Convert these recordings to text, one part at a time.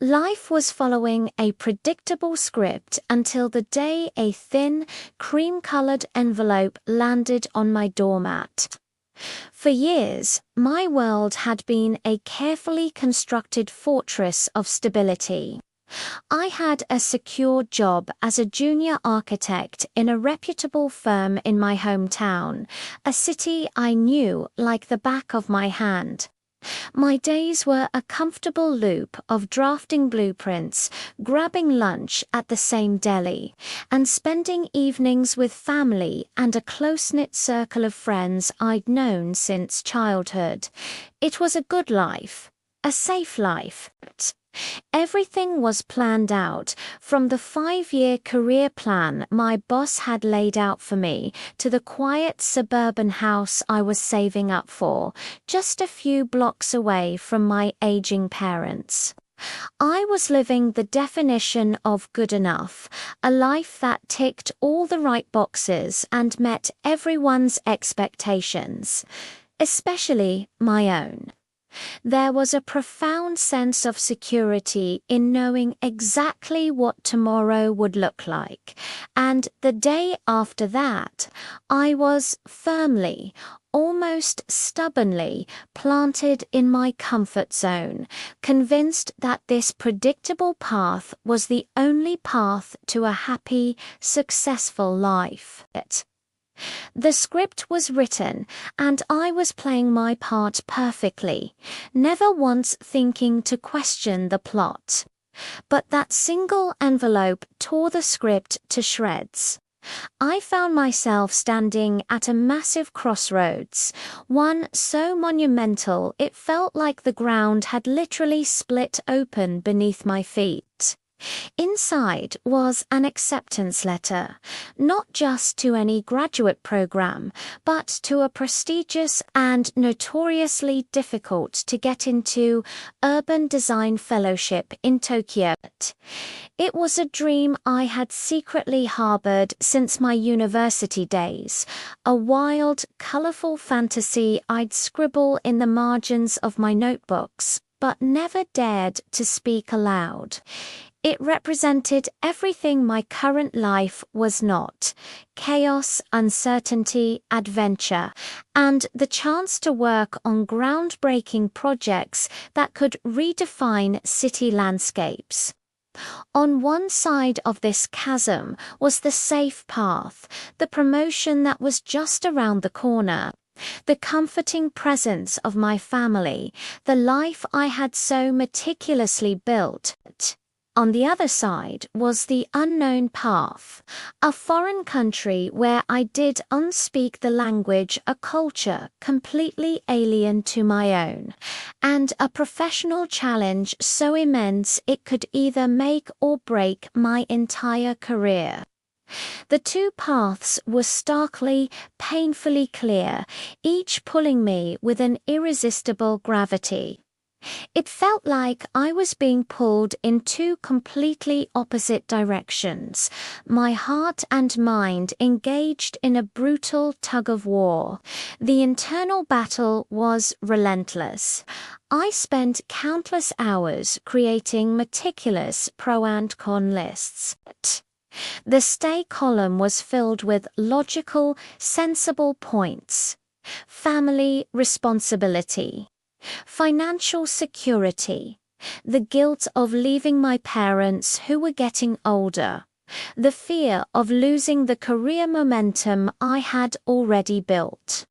Life was following a predictable script until the day a thin, cream-colored envelope landed on my doormat. For years, my world had been a carefully constructed fortress of stability. I had a secure job as a junior architect in a reputable firm in my hometown, a city I knew like the back of my hand. My days were a comfortable loop of drafting blueprints, grabbing lunch at the same deli, and spending evenings with family and a close-knit circle of friends I'd known since childhood. It was a good life, a safe life. Everything was planned out, from the 5-year career plan my boss had laid out for me to the quiet suburban house I was saving up for, just a few blocks away from my aging parents. I was living the definition of good enough, a life that ticked all the right boxes and met everyone's expectations, especially my own. There was a profound sense of security in knowing exactly what tomorrow would look like, and the day after that, I was firmly, almost stubbornly, planted in my comfort zone, convinced that this predictable path was the only path to a happy, successful life. The script was written, and I was playing my part perfectly, never once thinking to question the plot. But that single envelope tore the script to shreds. I found myself standing at a massive crossroads, one so monumental it felt like the ground had literally split open beneath my feet. Inside was an acceptance letter, not just to any graduate program, but to a prestigious and notoriously difficult to get into urban design fellowship in Tokyo. It was a dream I had secretly harbored since my university days, a wild, colorful fantasy I'd scribble in the margins of my notebooks, but never dared to speak aloud. It represented everything my current life was not: chaos, uncertainty, adventure, and the chance to work on groundbreaking projects that could redefine city landscapes. On one side of this chasm was the safe path, the promotion that was just around the corner, the comforting presence of my family, the life I had so meticulously built. On the other side was the unknown path, a foreign country where I did unspeak the language, a culture completely alien to my own, and a professional challenge so immense it could either make or break my entire career. The two paths were starkly, painfully clear, each pulling me with an irresistible gravity. It felt like I was being pulled in two completely opposite directions, my heart and mind engaged in a brutal tug-of-war. The internal battle was relentless. I spent countless hours creating meticulous pro and con lists. The stay column was filled with logical, sensible points. Family responsibility. Financial security, the guilt of leaving my parents who were getting older, the fear of losing the career momentum I had already built.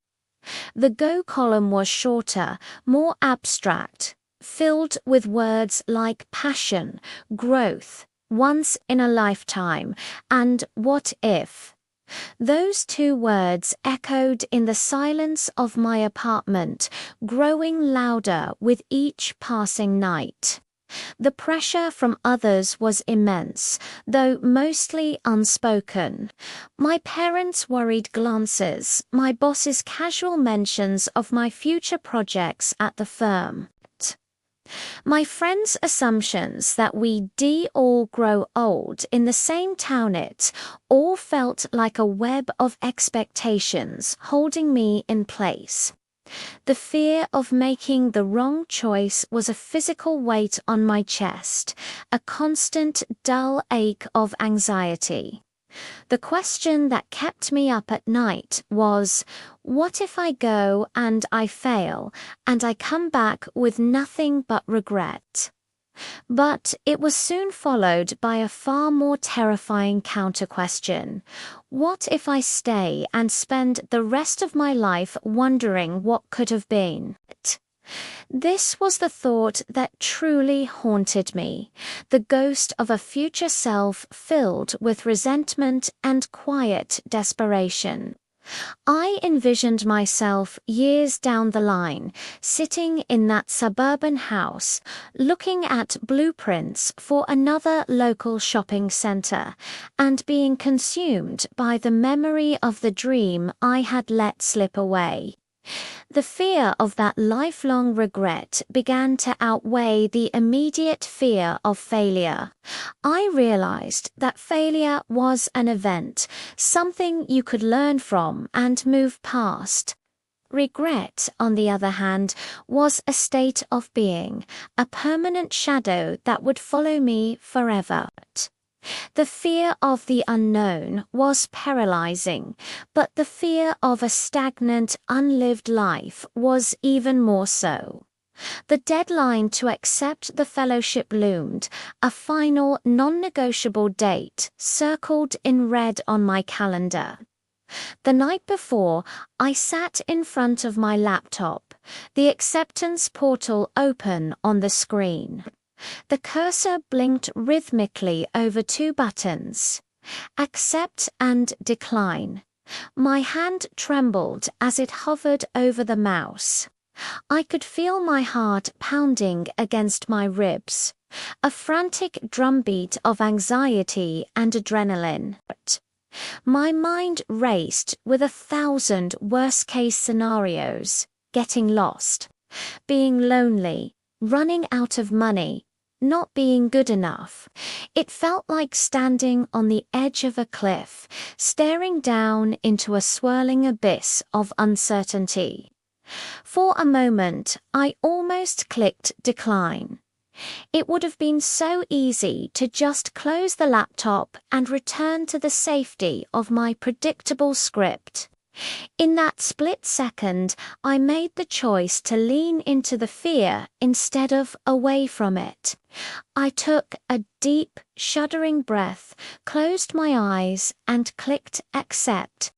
The go column was shorter, more abstract, filled with words like passion, growth, once in a lifetime, and what if. Those two words echoed in the silence of my apartment, growing louder with each passing night. The pressure from others was immense, though mostly unspoken. My parents' worried glances, my boss's casual mentions of my future projects at the firm. My friends' assumptions that we all grow old in the same town, it all felt like a web of expectations holding me in place. The fear of making the wrong choice was a physical weight on my chest, a constant dull ache of anxiety. The question that kept me up at night was, what if I go and I fail, and I come back with nothing but regret? But it was soon followed by a far more terrifying counter-question. What if I stay and spend the rest of my life wondering what could have been? This was the thought that truly haunted me, the ghost of a future self filled with resentment and quiet desperation. I envisioned myself years down the line, sitting in that suburban house, looking at blueprints for another local shopping center, and being consumed by the memory of the dream I had let slip away. The fear of that lifelong regret began to outweigh the immediate fear of failure. I realized that failure was an event, something you could learn from and move past. Regret, on the other hand, was a state of being, a permanent shadow that would follow me forever. The fear of the unknown was paralyzing, but the fear of a stagnant, unlived life was even more so. The deadline to accept the fellowship loomed, a final, non-negotiable date circled in red on my calendar. The night before, I sat in front of my laptop, the acceptance portal open on the screen. The cursor blinked rhythmically over two buttons, accept and decline. My hand trembled as it hovered over the mouse. I could feel my heart pounding against my ribs, a frantic drumbeat of anxiety and adrenaline. My mind raced with 1,000 worst-case scenarios: getting lost, being lonely, running out of money, not being good enough. It felt like standing on the edge of a cliff, staring down into a swirling abyss of uncertainty. For a moment, I almost clicked decline. It would have been so easy to just close the laptop and return to the safety of my predictable script. In that split second, I made the choice to lean into the fear instead of away from it. I took a deep, shuddering breath, closed my eyes, and clicked accept.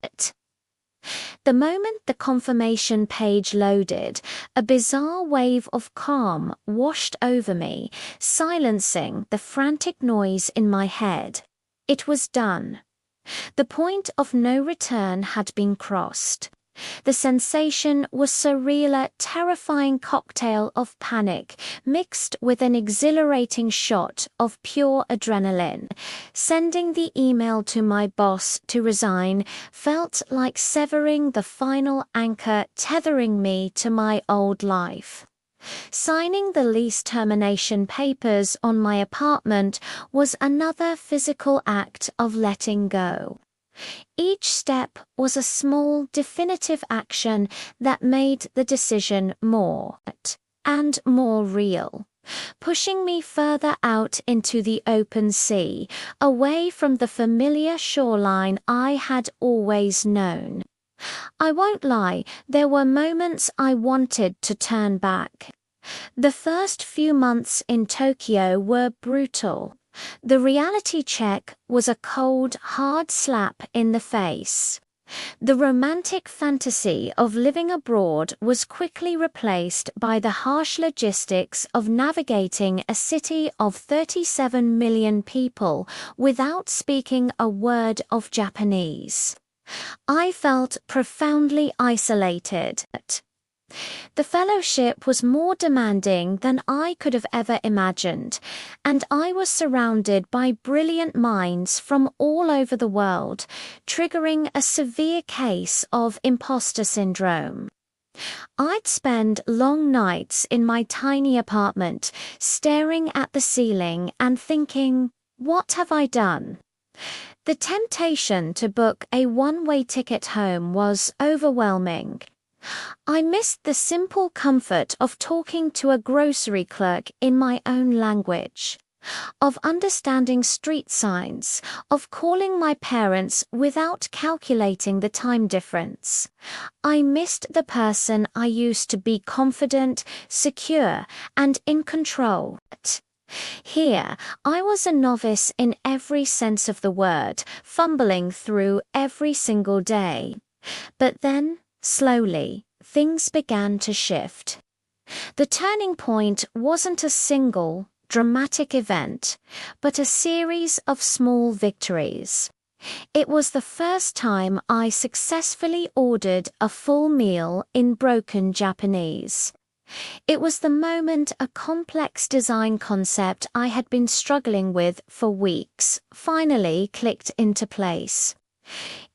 The moment the confirmation page loaded, a bizarre wave of calm washed over me, silencing the frantic noise in my head. It was done. The point of no return had been crossed. The sensation was surreal, a terrifying cocktail of panic mixed with an exhilarating shot of pure adrenaline. Sending the email to my boss to resign felt like severing the final anchor tethering me to my old life. Signing the lease termination papers on my apartment was another physical act of letting go. Each step was a small, definitive action that made the decision more and more real, pushing me further out into the open sea, away from the familiar shoreline I had always known. I won't lie, there were moments I wanted to turn back. The first few months in Tokyo were brutal. The reality check was a cold, hard slap in the face. The romantic fantasy of living abroad was quickly replaced by the harsh logistics of navigating a city of 37 million people without speaking a word of Japanese. I felt profoundly isolated. The fellowship was more demanding than I could have ever imagined, and I was surrounded by brilliant minds from all over the world, triggering a severe case of imposter syndrome. I'd spend long nights in my tiny apartment, staring at the ceiling and thinking, what have I done? The temptation to book a one-way ticket home was overwhelming. I missed the simple comfort of talking to a grocery clerk in my own language, of understanding street signs, of calling my parents without calculating the time difference. I missed the person I used to be, confident, secure, and in control. Here, I was a novice in every sense of the word, fumbling through every single day. But then, slowly, things began to shift. The turning point wasn't a single, dramatic event, but a series of small victories. It was the first time I successfully ordered a full meal in broken Japanese. It was the moment a complex design concept I had been struggling with for weeks finally clicked into place.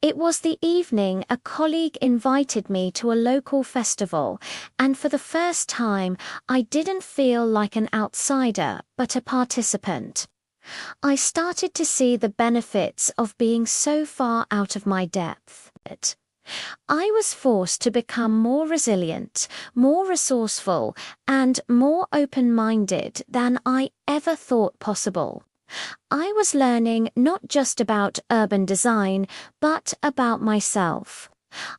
It was the evening a colleague invited me to a local festival, and for the first time, I didn't feel like an outsider, but a participant. I started to see the benefits of being so far out of my depth. I was forced to become more resilient, more resourceful, and more open-minded than I ever thought possible. I was learning not just about urban design, but about myself.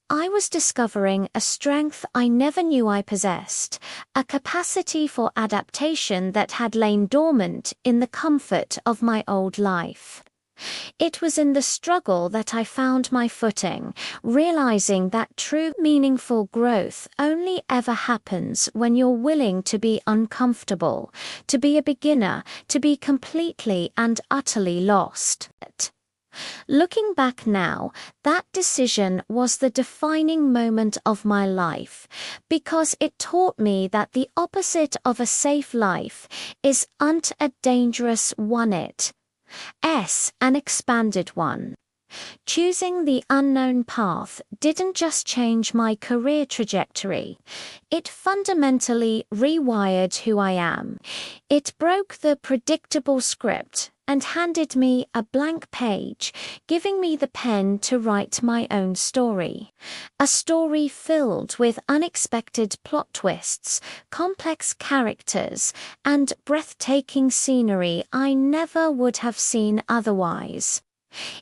I was discovering a strength I never knew I possessed, a capacity for adaptation that had lain dormant in the comfort of my old life. It was in the struggle that I found my footing, realizing that true meaningful growth only ever happens when you're willing to be uncomfortable, to be a beginner, to be completely and utterly lost. Looking back now, that decision was the defining moment of my life, because it taught me that the opposite of a safe life is a dangerous one. An expanded one. Choosing the unknown path didn't just change my career trajectory. It fundamentally rewired who I am. It broke the predictable script and handed me a blank page, giving me the pen to write my own story. A story filled with unexpected plot twists, complex characters, and breathtaking scenery I never would have seen otherwise.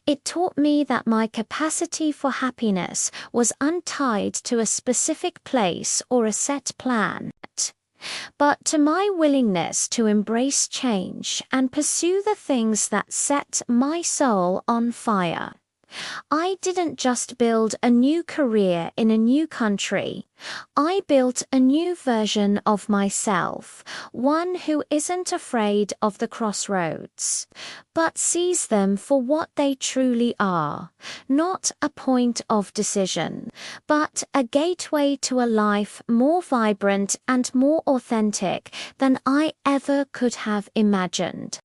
It taught me that my capacity for happiness was untied to a specific place or a set plan, but to my willingness to embrace change and pursue the things that set my soul on fire. I didn't just build a new career in a new country. I built a new version of myself, one who isn't afraid of the crossroads, but sees them for what they truly are, not a point of decision, but a gateway to a life more vibrant and more authentic than I ever could have imagined.